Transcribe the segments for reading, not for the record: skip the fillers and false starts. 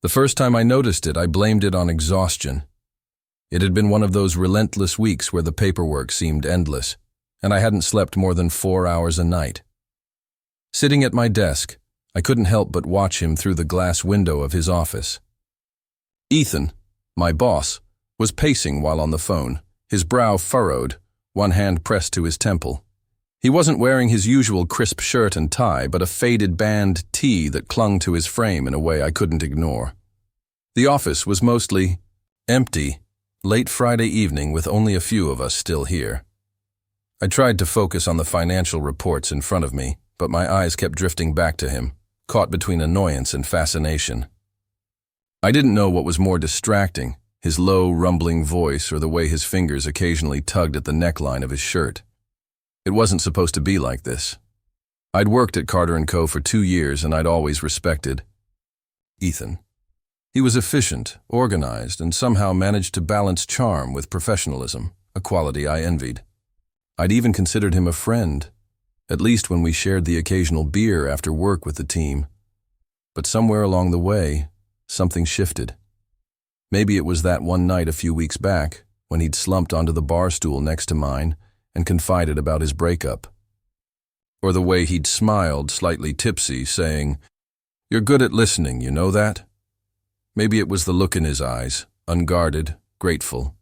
The first time I noticed it, I blamed it on exhaustion. It had been one of those relentless weeks where the paperwork seemed endless, and I hadn't slept more than 4 hours a night. Sitting at my desk, I couldn't help but watch him through the glass window of his office. Ethan, my boss, was pacing while on the phone, his brow furrowed, one hand pressed to his temple. He wasn't wearing his usual crisp shirt and tie, but a faded band tee that clung to his frame in a way I couldn't ignore. The office was mostly empty, late Friday evening with only a few of us still here. I tried to focus on the financial reports in front of me, but my eyes kept drifting back to him, caught between annoyance and fascination. I didn't know what was more distracting, his low, rumbling voice or the way his fingers occasionally tugged at the neckline of his shirt. It wasn't supposed to be like this. I'd worked at Carter & Co. for 2 years and I'd always respected Ethan. He was efficient, organized, and somehow managed to balance charm with professionalism, a quality I envied. I'd even considered him a friend, at least when we shared the occasional beer after work with the team. But somewhere along the way, something shifted. Maybe it was that one night a few weeks back, when he'd slumped onto the bar stool next to mine and confided about his breakup. Or the way he'd smiled, slightly tipsy, saying, "You're good at listening, you know that?" Maybe it was the look in his eyes, unguarded, grateful.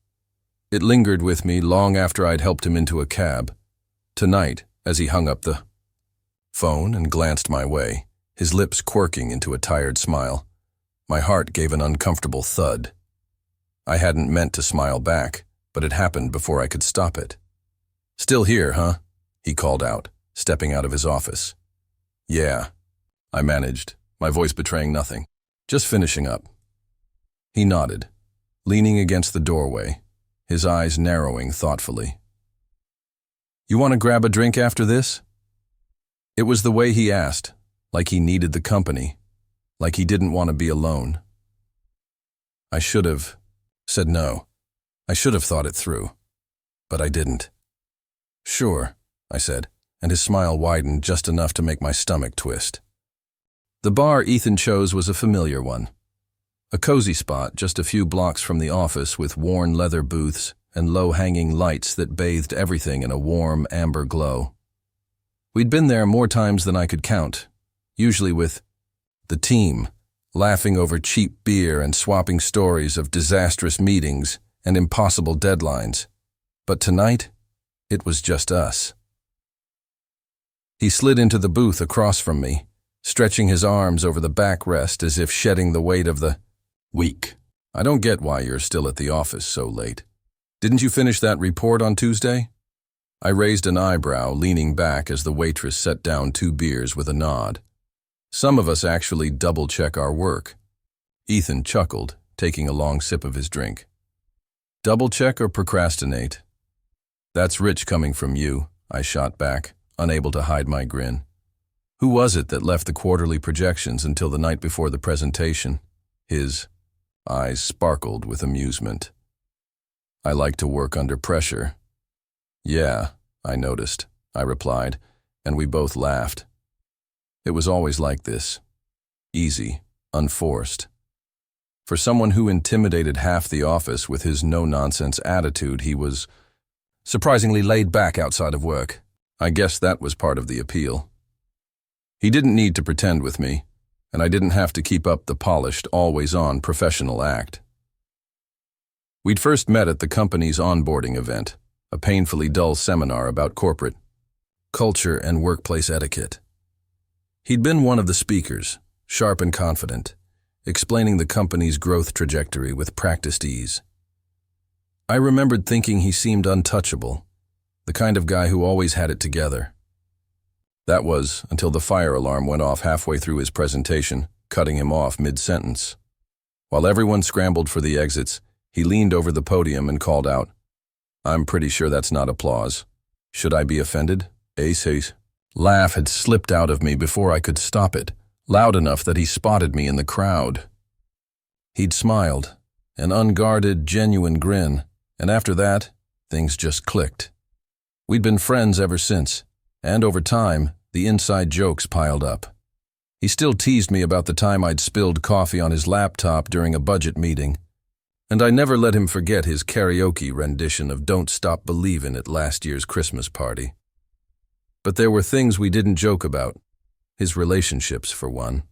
It lingered with me long after I'd helped him into a cab. Tonight, as he hung up the phone and glanced my way, his lips quirking into a tired smile, my heart gave an uncomfortable thud. I hadn't meant to smile back, but it happened before I could stop it. "Still here, huh?" he called out, stepping out of his office. "Yeah," I managed, my voice betraying nothing. "Just finishing up." He nodded, leaning against the doorway, his eyes narrowing thoughtfully. "You want to grab a drink after this?" It was the way he asked, like he needed the company, like he didn't want to be alone. I should have said no. I should have thought it through, but I didn't. "Sure," I said, and his smile widened just enough to make my stomach twist. The bar Ethan chose was a familiar one. A cozy spot just a few blocks from the office with worn leather booths and low-hanging lights that bathed everything in a warm, amber glow. We'd been there more times than I could count, usually with the team, laughing over cheap beer and swapping stories of disastrous meetings and impossible deadlines. But tonight, it was just us. He slid into the booth across from me, stretching his arms over the backrest as if shedding the weight of the week. "I don't get why you're still at the office so late. Didn't you finish that report on Tuesday?" I raised an eyebrow, leaning back as the waitress set down 2 beers with a nod. Some of us actually double-check our work. Ethan chuckled, taking a long sip of his drink. "Double-check or procrastinate?" "That's rich coming from you," I shot back, unable to hide my grin. Who was it that left the quarterly projections until the night before the presentation? His eyes sparkled with amusement. "I like to work under pressure." "Yeah, I noticed," I replied, and we both laughed. It was always like this. Easy, unforced. For someone who intimidated half the office with his no-nonsense attitude, he was surprisingly laid back outside of work. I guess that was part of the appeal. He didn't need to pretend with me, and I didn't have to keep up the polished, always-on professional act. We'd first met at the company's onboarding event, a painfully dull seminar about corporate culture and workplace etiquette. He'd been one of the speakers, sharp and confident, explaining the company's growth trajectory with practiced ease. I remembered thinking he seemed untouchable, the kind of guy who always had it together. That was until the fire alarm went off halfway through his presentation, cutting him off mid-sentence. While everyone scrambled for the exits, he leaned over the podium and called out, "I'm pretty sure that's not applause. Should I be offended?" Ace's laugh had slipped out of me before I could stop it, loud enough that he spotted me in the crowd. He'd smiled, an unguarded, genuine grin, and after that, things just clicked. We'd been friends ever since, and over time, the inside jokes piled up. He still teased me about the time I'd spilled coffee on his laptop during a budget meeting, and I never let him forget his karaoke rendition of Don't Stop Believin' at last year's Christmas party. But there were things we didn't joke about, his relationships for one.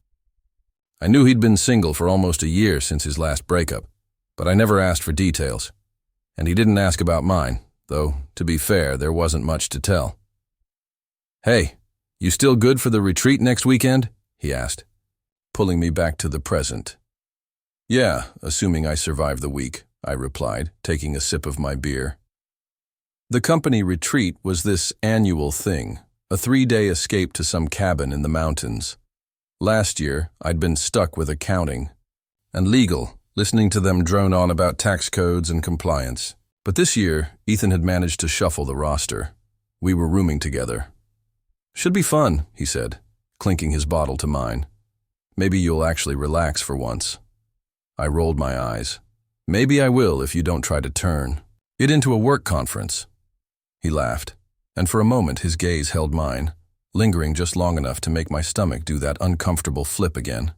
I knew he'd been single for almost a year since his last breakup, but I never asked for details. And he didn't ask about mine, though, to be fair, there wasn't much to tell. "Hey, you still good for the retreat next weekend?" he asked, pulling me back to the present. "Yeah, assuming I survive the week," I replied, taking a sip of my beer. The company retreat was this annual thing, a 3-day escape to some cabin in the mountains. Last year, I'd been stuck with accounting and legal, listening to them drone on about tax codes and compliance. But this year, Ethan had managed to shuffle the roster. We were rooming together. "Should be fun," he said, clinking his bottle to mine. "Maybe you'll actually relax for once." I rolled my eyes. "Maybe I will if you don't try to turn it into a work conference." He laughed, and for a moment his gaze held mine, lingering just long enough to make my stomach do that uncomfortable flip again.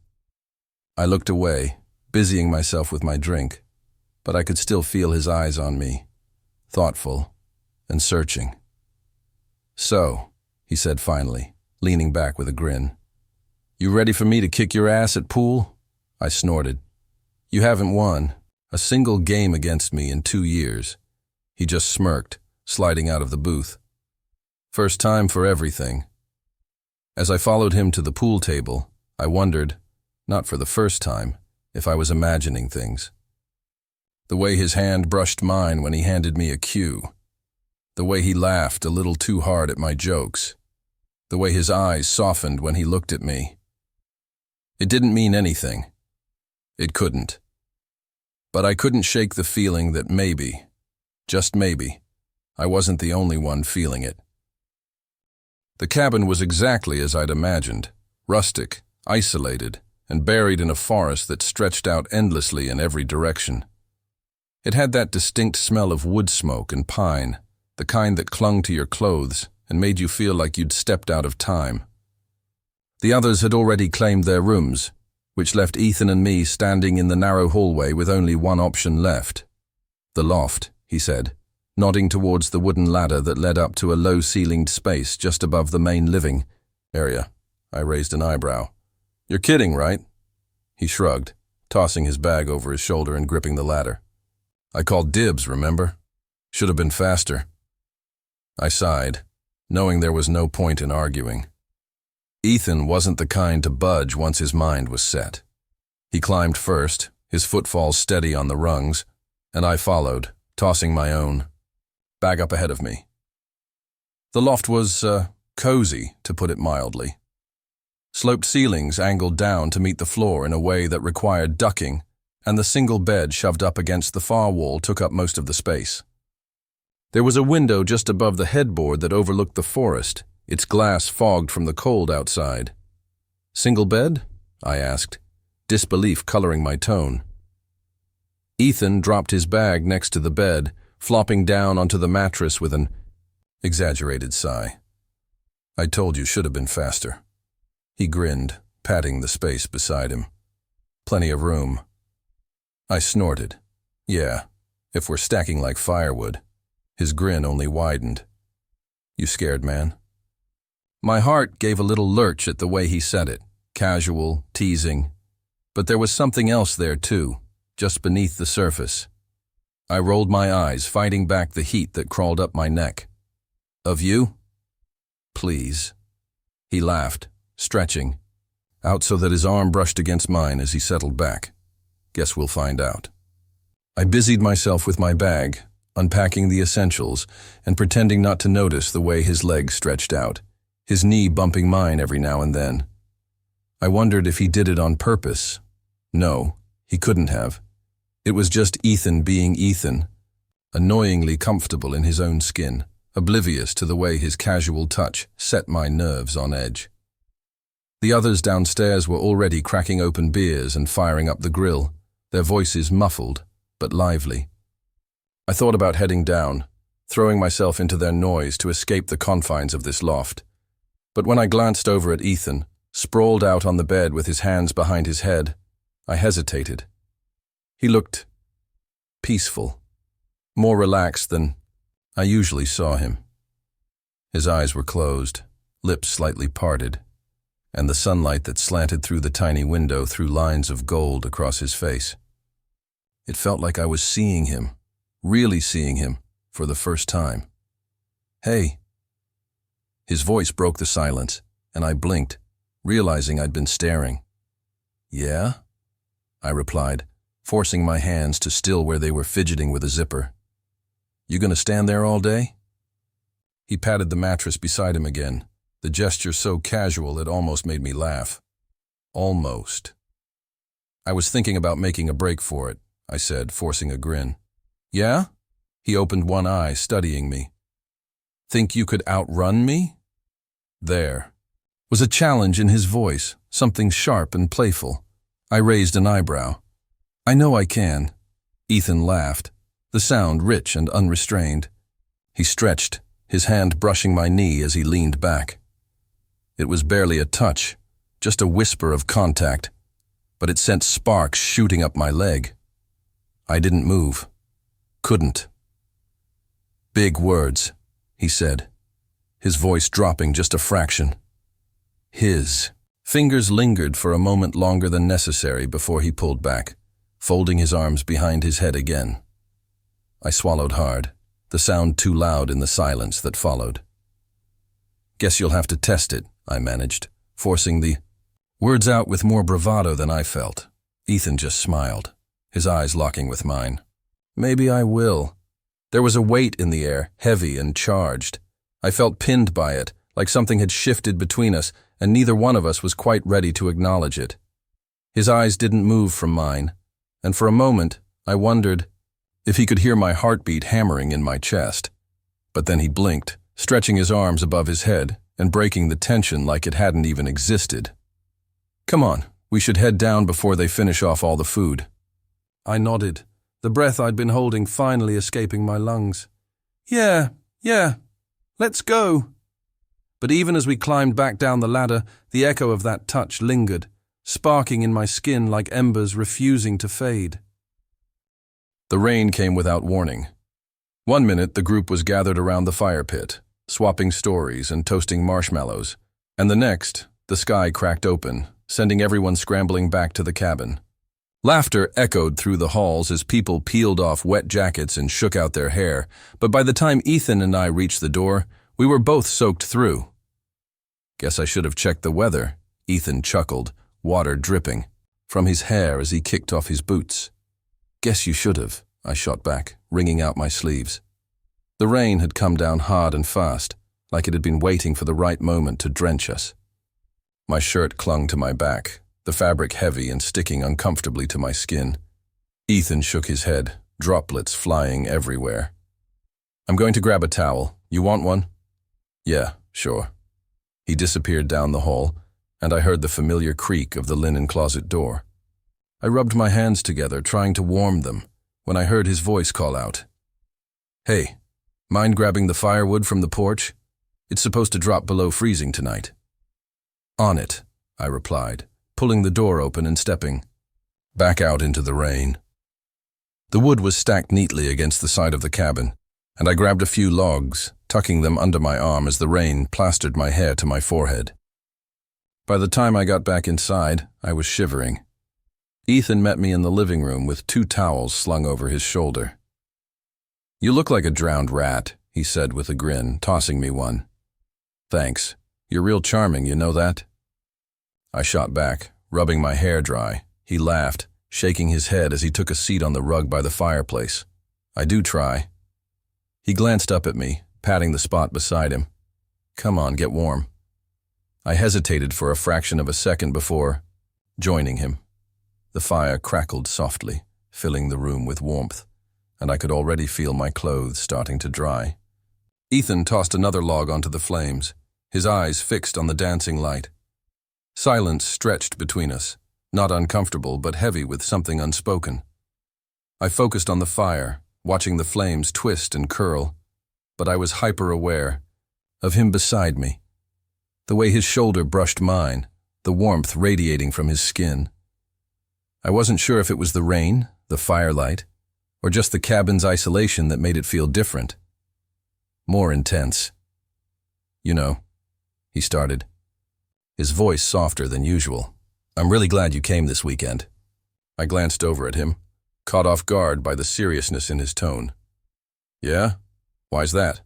I looked away, busying myself with my drink, but I could still feel his eyes on me, thoughtful and searching. "So," he said finally, leaning back with a grin, "you ready for me to kick your ass at pool?" I snorted. "You haven't won a single game against me in 2 years." He just smirked, sliding out of the booth. First time for everything. As I followed him to the pool table, I wondered, not for the first time, if I was imagining things. The way his hand brushed mine when he handed me a cue. The way he laughed a little too hard at my jokes. The way his eyes softened when he looked at me. It didn't mean anything. It couldn't. But I couldn't shake the feeling that maybe, just maybe, I wasn't the only one feeling it. The cabin was exactly as I'd imagined, rustic, isolated, and buried in a forest that stretched out endlessly in every direction. It had that distinct smell of wood smoke and pine, the kind that clung to your clothes and made you feel like you'd stepped out of time. The others had already claimed their rooms, which left Ethan and me standing in the narrow hallway with only one option left. "The loft," he said, nodding towards the wooden ladder that led up to a low-ceilinged space just above the main living area. I raised an eyebrow. "You're kidding, right?" He shrugged, tossing his bag over his shoulder and gripping the ladder. "I called dibs, remember? Should have been faster." I sighed, knowing there was no point in arguing. Ethan wasn't the kind to budge once his mind was set. He climbed first, his footfalls steady on the rungs, and I followed, tossing my own bag up ahead of me. The loft was, cozy, to put it mildly. Sloped ceilings angled down to meet the floor in a way that required ducking, and the single bed shoved up against the far wall took up most of the space. There was a window just above the headboard that overlooked the forest, its glass fogged from the cold outside. "Single bed?" I asked, disbelief coloring my tone. Ethan dropped his bag next to the bed, flopping down onto the mattress with an exaggerated sigh. "I told you should have been faster." He grinned, patting the space beside him. "Plenty of room." I snorted. "Yeah, if we're stacking like firewood." His grin only widened. "You scared, man?" My heart gave a little lurch at the way he said it, casual, teasing. But there was something else there too, just beneath the surface. I rolled my eyes, fighting back the heat that crawled up my neck. "Of you?" "Please." He laughed, stretching, out so that his arm brushed against mine as he settled back. "Guess we'll find out." I busied myself with my bag, unpacking the essentials and pretending not to notice the way his leg stretched out, his knee bumping mine every now and then. I wondered if he did it on purpose. No, he couldn't have. It was just Ethan being Ethan, annoyingly comfortable in his own skin, oblivious to the way his casual touch set my nerves on edge. The others downstairs were already cracking open beers and firing up the grill, their voices muffled but lively. I thought about heading down, throwing myself into their noise to escape the confines of this loft. But when I glanced over at Ethan, sprawled out on the bed with his hands behind his head. I hesitated. He looked peaceful, more relaxed than I usually saw him. His eyes were closed, lips slightly parted, and the sunlight that slanted through the tiny window threw lines of gold across his face. It felt like I was seeing him, really seeing him, for the first time. "Hey." His voice broke the silence, and I blinked, realizing I'd been staring. "Yeah?" I replied, forcing my hands to still where they were fidgeting with a zipper. "You gonna stand there all day?" He patted the mattress beside him again, the gesture so casual it almost made me laugh. Almost. "I was thinking about making a break for it," I said, forcing a grin. "Yeah?" He opened one eye, studying me. "Think you could outrun me?" There was a challenge in his voice, something sharp and playful. I raised an eyebrow. "I know I can." Ethan laughed, the sound rich and unrestrained. He stretched, his hand brushing my knee as he leaned back. It was barely a touch, just a whisper of contact, but it sent sparks shooting up my leg. I didn't move. Couldn't. "Big words," he said, his voice dropping just a fraction. His fingers lingered for a moment longer than necessary before he pulled back, folding his arms behind his head again. I swallowed hard, the sound too loud in the silence that followed. "Guess you'll have to test it," I managed, forcing the words out with more bravado than I felt. Ethan just smiled, his eyes locking with mine. "Maybe I will." There was a weight in the air, heavy and charged. I felt pinned by it, like something had shifted between us, and neither one of us was quite ready to acknowledge it. His eyes didn't move from mine, and for a moment I wondered if he could hear my heartbeat hammering in my chest. But then he blinked, stretching his arms above his head and breaking the tension like it hadn't even existed. "Come on, we should head down before they finish off all the food." I nodded, the breath I'd been holding finally escaping my lungs. Yeah, let's go." But even as we climbed back down the ladder, the echo of that touch lingered, sparking in my skin like embers refusing to fade. The rain came without warning. One minute the group was gathered around the fire pit, swapping stories and toasting marshmallows, and the next, the sky cracked open, sending everyone scrambling back to the cabin. Laughter echoed through the halls as people peeled off wet jackets and shook out their hair, but by the time Ethan and I reached the door, we were both soaked through. "Guess I should have checked the weather," Ethan chuckled, water dripping from his hair as he kicked off his boots. "Guess you should have," I shot back, wringing out my sleeves. The rain had come down hard and fast, like it had been waiting for the right moment to drench us. My shirt clung to my back, the fabric heavy and sticking uncomfortably to my skin. Ethan shook his head, droplets flying everywhere. "I'm going to grab a towel. You want one?" "Yeah, sure." He disappeared down the hall, and I heard the familiar creak of the linen closet door. I rubbed my hands together, trying to warm them, when I heard his voice call out. "Hey, mind grabbing the firewood from the porch? It's supposed to drop below freezing tonight." "On it," I replied, pulling the door open and stepping back out into the rain. The wood was stacked neatly against the side of the cabin, and I grabbed a few logs, tucking them under my arm as the rain plastered my hair to my forehead. By the time I got back inside, I was shivering. Ethan met me in the living room with 2 towels slung over his shoulder. "You look like a drowned rat," he said with a grin, tossing me one. "Thanks. You're real charming, you know that?" I shot back, rubbing my hair dry. He laughed, shaking his head as he took a seat on the rug by the fireplace. "I do try." He glanced up at me, patting the spot beside him. "Come on, get warm." I hesitated for a fraction of a second before joining him. The fire crackled softly, filling the room with warmth, and I could already feel my clothes starting to dry. Ethan tossed another log onto the flames, his eyes fixed on the dancing light. Silence stretched between us, not uncomfortable but heavy with something unspoken. I focused on the fire, watching the flames twist and curl, but I was hyper-aware of him beside me. The way his shoulder brushed mine, the warmth radiating from his skin. I wasn't sure if it was the rain, the firelight, or just the cabin's isolation that made it feel different. More intense. "You know," he started, his voice softer than usual. "I'm really glad you came this weekend." I glanced over at him, caught off guard by the seriousness in his tone. "Yeah? Why's that?"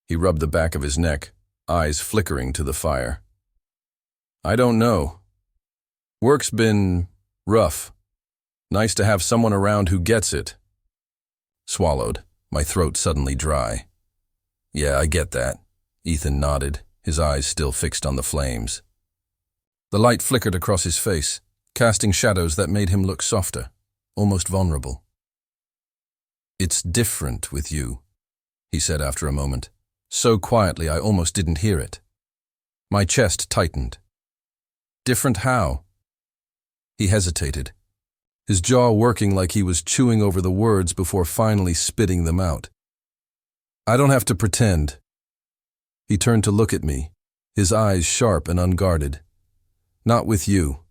He rubbed the back of his neck, eyes flickering to the fire. "I don't know. Work's been rough. Nice to have someone around who gets it." Swallowed, my throat suddenly dry. "Yeah, I get that." Ethan nodded, his eyes still fixed on the flames. The light flickered across his face, casting shadows that made him look softer, almost vulnerable. "It's different with you," he said after a moment, so quietly I almost didn't hear it. My chest tightened. "Different how?" He hesitated, his jaw working like he was chewing over the words before finally spitting them out. "I don't have to pretend." He turned to look at me, his eyes sharp and unguarded. "Not with you."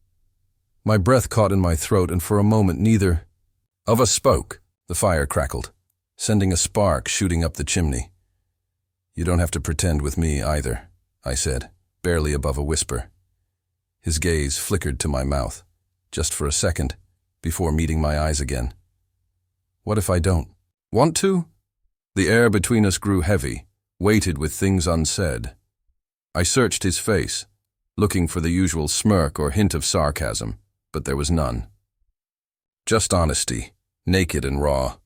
My breath caught in my throat, and for a moment neither of us spoke. The fire crackled, sending a spark shooting up the chimney. "You don't have to pretend with me either," I said, barely above a whisper. His gaze flickered to my mouth, just for a second, before meeting my eyes again. "What if I don't want to?" The air between us grew heavy, weighted with things unsaid. I searched his face, looking for the usual smirk or hint of sarcasm, but there was none. Just honesty, naked and raw.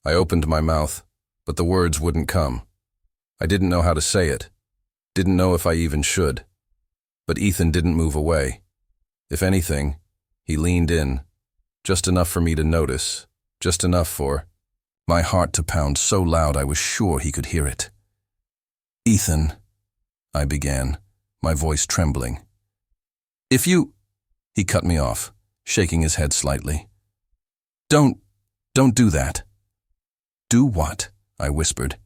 I opened my mouth, but the words wouldn't come. I didn't know how to say it, didn't know if I even should. But Ethan didn't move away. If anything, he leaned in, just enough for me to notice, just enough for my heart to pound so loud I was sure he could hear it. "Ethan," I began, my voice trembling. "If you—" He cut me off, shaking his head slightly. Don't do that." "Do what?" I whispered.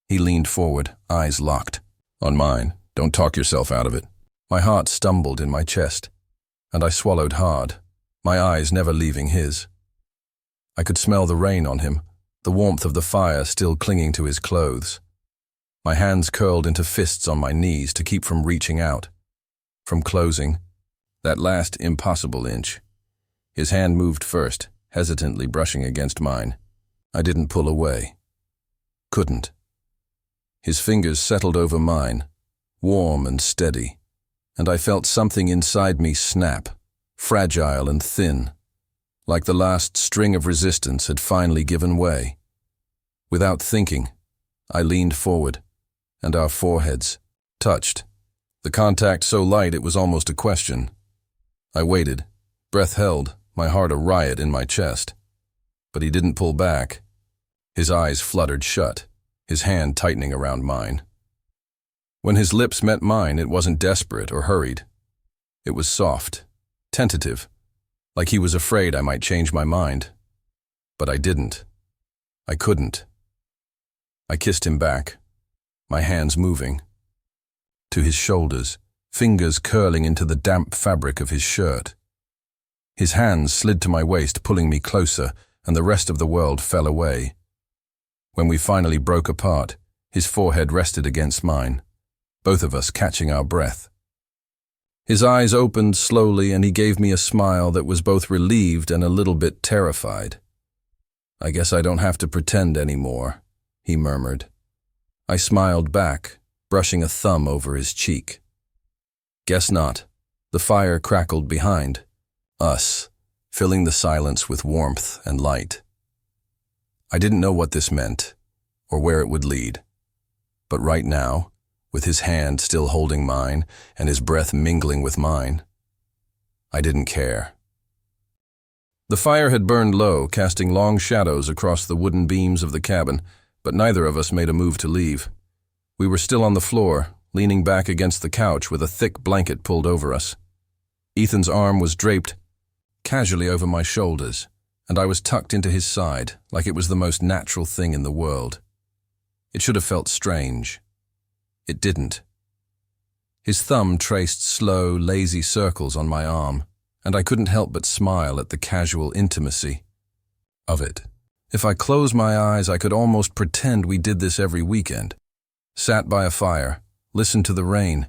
He leaned forward, eyes locked on mine. "Don't talk yourself out of it." My heart stumbled in my chest, and I swallowed hard, my eyes never leaving his. I could smell the rain on him, the warmth of the fire still clinging to his clothes. My hands curled into fists on my knees to keep from reaching out, from closing, that last impossible inch. His hand moved first, hesitantly brushing against mine. I didn't pull away. Couldn't. His fingers settled over mine, warm and steady, and I felt something inside me snap, fragile and thin, like the last string of resistance had finally given way. Without thinking, I leaned forward, and our foreheads touched, the contact so light it was almost a question. I waited, breath held, my heart a riot in my chest. But he didn't pull back. His eyes fluttered shut, his hand tightening around mine. When his lips met mine, it wasn't desperate or hurried. It was soft, tentative, like he was afraid I might change my mind. But I didn't. I couldn't. I kissed him back, my hands moving to his shoulders, fingers curling into the damp fabric of his shirt. His hands slid to my waist, pulling me closer, and the rest of the world fell away. When we finally broke apart, his forehead rested against mine, both of us catching our breath. His eyes opened slowly, and he gave me a smile that was both relieved and a little bit terrified. "I guess I don't have to pretend anymore," he murmured. I smiled back, brushing a thumb over his cheek. "Guess not." The fire crackled behind us, filling the silence with warmth and light. I didn't know what this meant, or where it would lead. But right now, with his hand still holding mine and his breath mingling with mine, I didn't care. The fire had burned low, casting long shadows across the wooden beams of the cabin, but neither of us made a move to leave. We were still on the floor, leaning back against the couch with a thick blanket pulled over us. Ethan's arm was draped casually over my shoulders, and I was tucked into his side like it was the most natural thing in the world. It should have felt strange. It didn't. His thumb traced slow, lazy circles on my arm, and I couldn't help but smile at the casual intimacy of it. If I closed my eyes, I could almost pretend we did this every weekend. Sat by a fire, listened to the rain,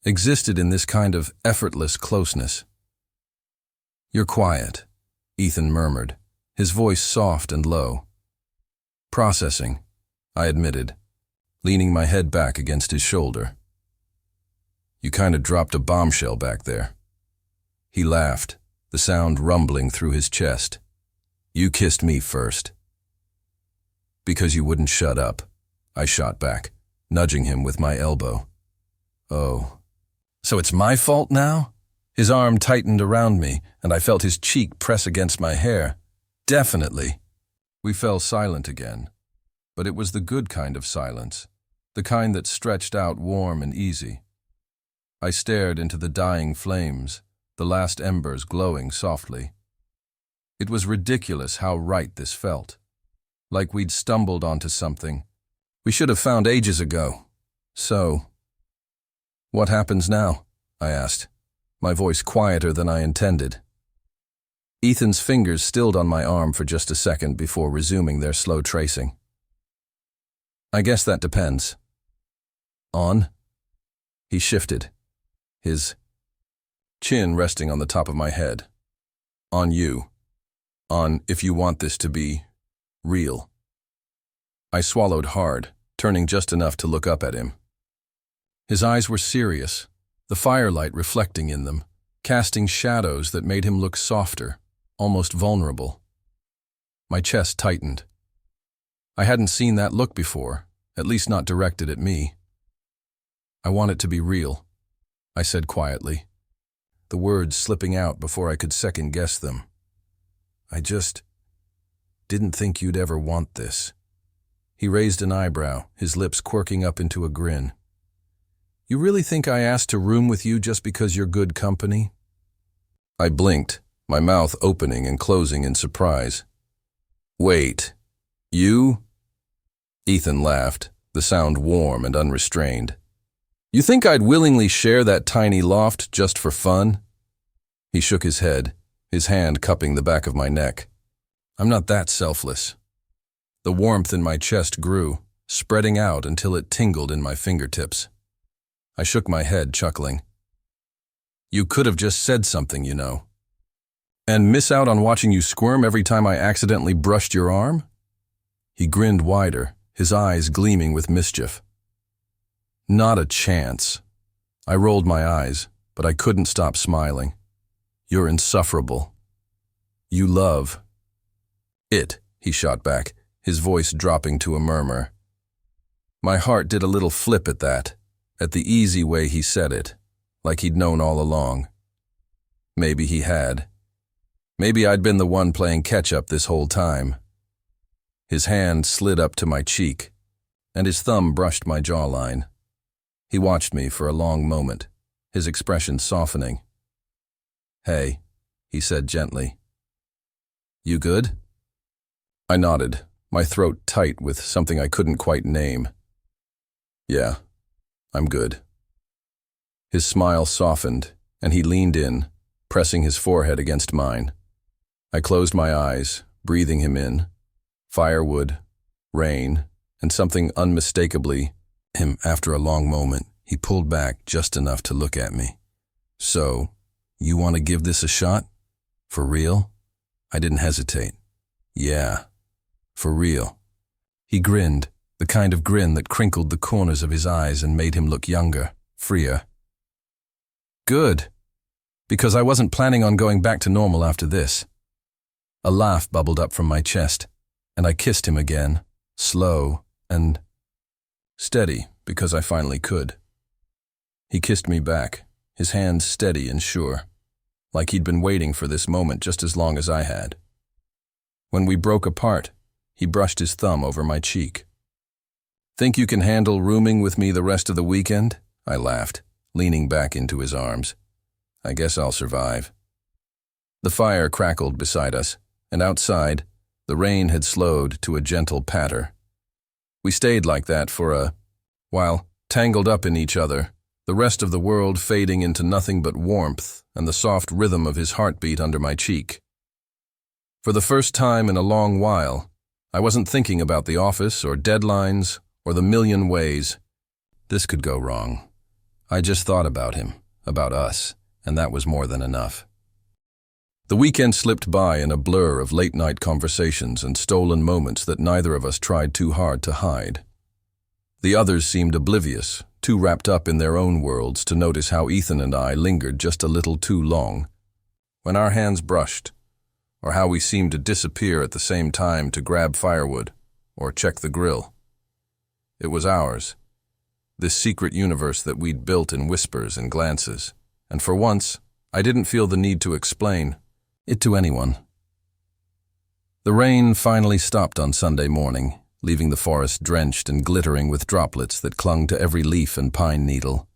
existed in this kind of effortless closeness. "You're quiet," Ethan murmured, his voice soft and low. "Processing," I admitted, leaning my head back against his shoulder. "You kind of dropped a bombshell back there." He laughed, the sound rumbling through his chest. "You kissed me first." "Because you wouldn't shut up," I shot back, nudging him with my elbow. "Oh, so it's my fault now?" His arm tightened around me, and I felt his cheek press against my hair. "Definitely." We fell silent again, but it was the good kind of silence, the kind that stretched out warm and easy. I stared into the dying flames, the last embers glowing softly. It was ridiculous how right this felt, like we'd stumbled onto something we should have found ages ago. "So, what happens now?" I asked, my voice quieter than I intended. Ethan's fingers stilled on my arm for just a second before resuming their slow tracing. "I guess that depends." "On?" He shifted, his chin resting on the top of my head. "On you. On if you want this to be real." I swallowed hard, turning just enough to look up at him. His eyes were serious, the firelight reflecting in them, casting shadows that made him look softer, almost vulnerable. My chest tightened. I hadn't seen that look before, at least not directed at me. "I want it to be real," I said quietly, the words slipping out before I could second-guess them. "I just didn't think you'd ever want this." He raised an eyebrow, his lips quirking up into a grin. "You really think I asked to room with you just because you're good company?" I blinked, my mouth opening and closing in surprise. "Wait, you?" Ethan laughed, the sound warm and unrestrained. "You think I'd willingly share that tiny loft just for fun?" He shook his head, his hand cupping the back of my neck. "I'm not that selfless." The warmth in my chest grew, spreading out until it tingled in my fingertips. I shook my head, chuckling. "You could have just said something, you know. And miss out on watching you squirm every time I accidentally brushed your arm?" He grinned wider, his eyes gleaming with mischief. "Not a chance." I rolled my eyes, but I couldn't stop smiling. "You're insufferable. You love it," he shot back, his voice dropping to a murmur. My heart did a little flip at that, at the easy way he said it, like he'd known all along. Maybe he had. Maybe I'd been the one playing catch-up this whole time. His hand slid up to my cheek, and his thumb brushed my jawline. He watched me for a long moment, his expression softening. "Hey," he said gently. "You good?" I nodded, my throat tight with something I couldn't quite name. "Yeah, I'm good." His smile softened, and he leaned in, pressing his forehead against mine. I closed my eyes, breathing him in. Firewood, rain, and something unmistakably him. After a long moment, he pulled back just enough to look at me. "So, you want to give this a shot? For real?" I didn't hesitate. "Yeah, for real." He grinned, the kind of grin that crinkled the corners of his eyes and made him look younger, freer. "Good, because I wasn't planning on going back to normal after this." A laugh bubbled up from my chest, and I kissed him again, slow and steady, because I finally could. He kissed me back, his hands steady and sure, like he'd been waiting for this moment just as long as I had. When we broke apart, he brushed his thumb over my cheek. "Think you can handle rooming with me the rest of the weekend?" I laughed, leaning back into his arms. "I guess I'll survive." The fire crackled beside us, and outside, the rain had slowed to a gentle patter. We stayed like that for a while, tangled up in each other, the rest of the world fading into nothing but warmth and the soft rhythm of his heartbeat under my cheek. For the first time in a long while, I wasn't thinking about the office or deadlines or the million ways this could go wrong. I just thought about him, about us, and that was more than enough. The weekend slipped by in a blur of late-night conversations and stolen moments that neither of us tried too hard to hide. The others seemed oblivious, too wrapped up in their own worlds to notice how Ethan and I lingered just a little too long when our hands brushed, or how we seemed to disappear at the same time to grab firewood or check the grill. It was ours, this secret universe that we'd built in whispers and glances, and for once, I didn't feel the need to explain it to anyone. The rain finally stopped on Sunday morning, leaving the forest drenched and glittering with droplets that clung to every leaf and pine needle.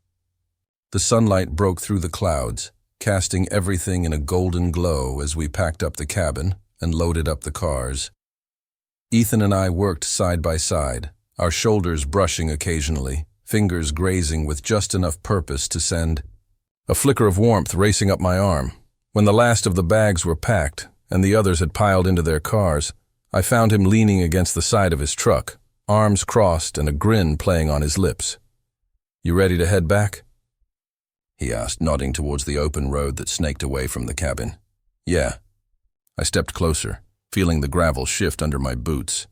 The sunlight broke through the clouds, casting everything in a golden glow as we packed up the cabin and loaded up the cars. Ethan and I worked side by side, our shoulders brushing occasionally, fingers grazing with just enough purpose to send a flicker of warmth racing up my arm. When the last of the bags were packed and the others had piled into their cars, I found him leaning against the side of his truck, arms crossed and a grin playing on his lips. "You ready to head back?" he asked, nodding towards the open road that snaked away from the cabin. "Yeah." I stepped closer, feeling the gravel shift under my boots.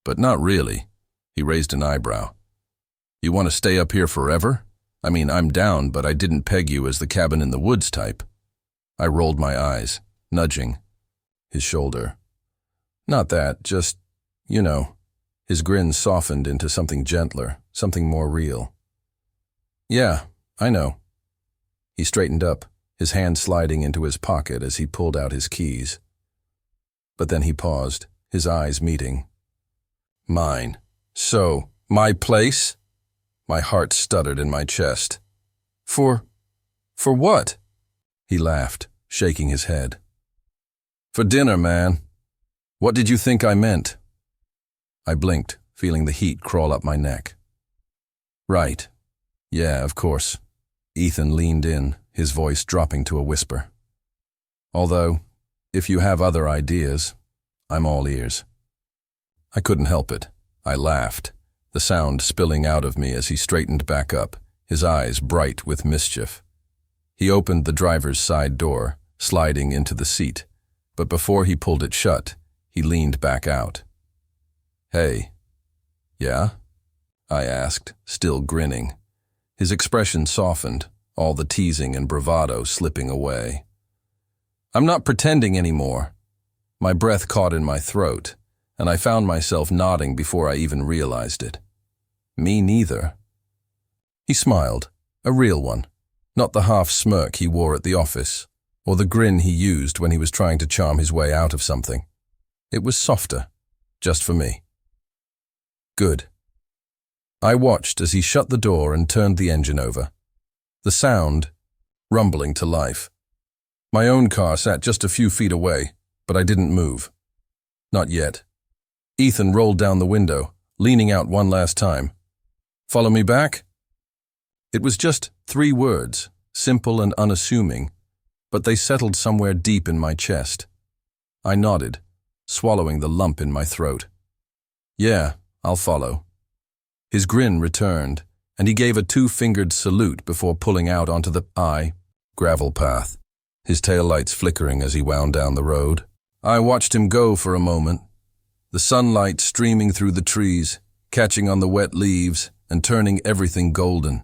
"But not really." He raised an eyebrow. "You want to stay up here forever? I mean, I'm down, but I didn't peg you as the cabin in the woods type." I rolled my eyes, nudging his shoulder. "Not that, just, you know." His grin softened into something gentler, something more real. "Yeah, I know." He straightened up, his hand sliding into his pocket as he pulled out his keys. But then he paused, his eyes meeting. "Mine. So, my place?" My heart stuttered in my chest. For what?" He laughed, shaking his head. "For dinner, man. What did you think I meant?" I blinked, feeling the heat crawl up my neck. "Right. Yeah, of course." Ethan leaned in, his voice dropping to a whisper. "Although, if you have other ideas, I'm all ears." I couldn't help it. I laughed, the sound spilling out of me as he straightened back up, his eyes bright with mischief. He opened the driver's side door, sliding into the seat, but before he pulled it shut, he leaned back out. "Hey." "Yeah?" I asked, still grinning. His expression softened, all the teasing and bravado slipping away. "I'm not pretending anymore." My breath caught in my throat, and I found myself nodding before I even realized it. "Me neither." He smiled, a real one, not the half smirk he wore at the office, or the grin he used when he was trying to charm his way out of something. It was softer, just for me. Good. I watched as he shut the door and turned the engine over. The sound, rumbling to life. My own car sat just a few feet away, but I didn't move. Not yet. Ethan rolled down the window, leaning out one last time. "Follow me back?" It was just 3 words, simple and unassuming, but they settled somewhere deep in my chest. I nodded, swallowing the lump in my throat. "Yeah, I'll follow." His grin returned, and he gave a 2-fingered salute before pulling out onto the gravel path, his taillights flickering as he wound down the road. I watched him go for a moment, the sunlight streaming through the trees, catching on the wet leaves and turning everything golden.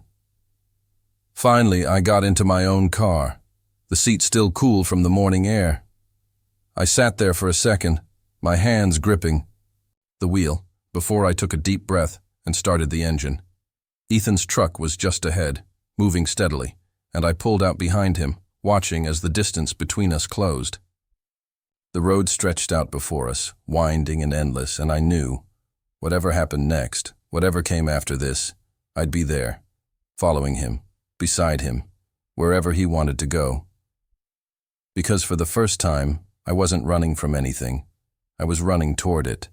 Finally, I got into my own car, the seat still cool from the morning air. I sat there for a second, my hands gripping the wheel, before I took a deep breath and started the engine. Ethan's truck was just ahead, moving steadily, and I pulled out behind him, watching as the distance between us closed. The road stretched out before us, winding and endless, and I knew, whatever happened next, whatever came after this, I'd be there, following him, beside him, wherever he wanted to go. Because for the first time, I wasn't running from anything. I was running toward it.